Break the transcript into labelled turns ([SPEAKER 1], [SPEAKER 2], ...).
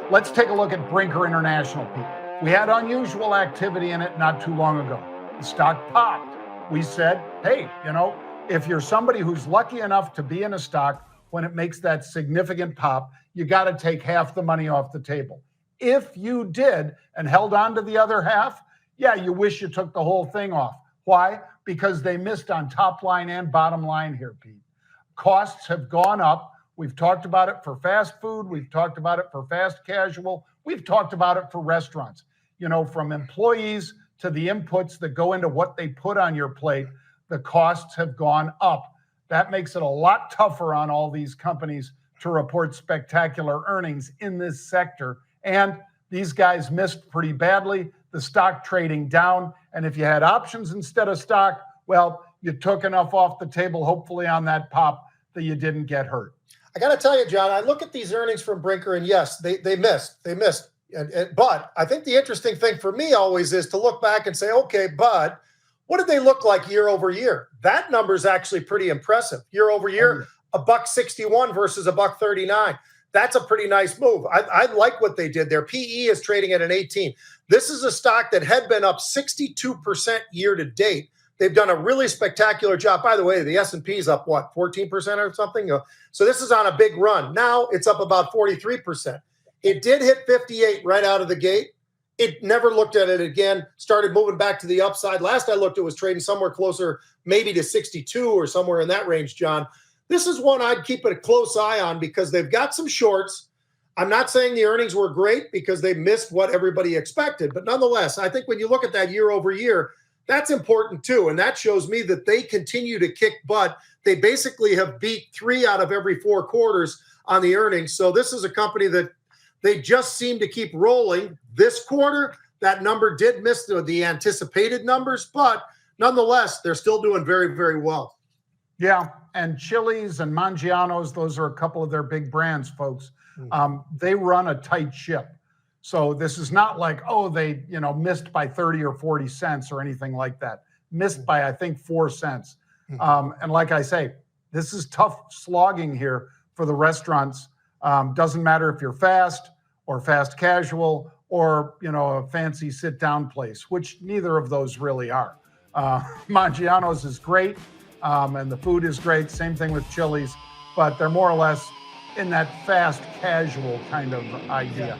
[SPEAKER 1] Let's take a look at Brinker International, Pete. We had unusual activity in it not too long ago. The stock popped. We said, hey, if you're somebody who's lucky enough to be in a stock when it makes that significant pop, you got to take half the money off the table. If you did and held on to the other half, yeah, you wish you took the whole thing off. Why? Because they missed on top line and bottom line here, Pete. Costs have gone up. We've talked about it for fast food. We've talked about it for fast casual. We've talked about it for restaurants. From employees to the inputs that go into what they put on your plate, the costs have gone up. That makes it a lot tougher on all these companies to report spectacular earnings in this sector. And these guys missed pretty badly. The stock trading down. And if you had options instead of stock, well, you took enough off the table, hopefully on that pop, that you didn't get hurt.
[SPEAKER 2] I got to tell you, John, I look at these earnings from Brinker, and yes, they missed. But I think the interesting thing for me always is to look back and say, okay, but what did they look like year over year? That number is actually pretty impressive. Year over year, $1.61 versus $1.39. That's a pretty nice move. I like what they did there. PE is trading at an 18. This is a stock that had been up 62% year to date. They've done a really spectacular job. By the way, the S&P is up, 14% or something? So this is on a big run. Now it's up about 43%. It did hit 58 right out of the gate. It never looked at it again, started moving back to the upside. Last I looked, it was trading somewhere closer maybe to 62 or somewhere in that range, John. This is one I'd keep a close eye on because they've got some shorts. I'm not saying the earnings were great because they missed what everybody expected. But nonetheless, I think when you look at that year over year, that's important too. And that shows me that they continue to kick butt. They basically have beat 3 out of every 4 quarters on the earnings. So this is a company that they just seem to keep rolling. This quarter, that number did miss the anticipated numbers, but nonetheless, they're still doing very, very well.
[SPEAKER 1] Yeah, and Chili's and Maggiano's, those are a couple of their big brands, folks. They run a tight ship. So this is not like, they missed by 30 or 40 cents or anything like that. Missed by, I think, 4 cents. And like I say, this is tough slogging here for the restaurants. Doesn't matter if you're fast or fast casual or, a fancy sit-down place, which neither of those really are. Maggiano's is great, and the food is great. Same thing with Chili's, but they're more or less in that fast casual kind of idea.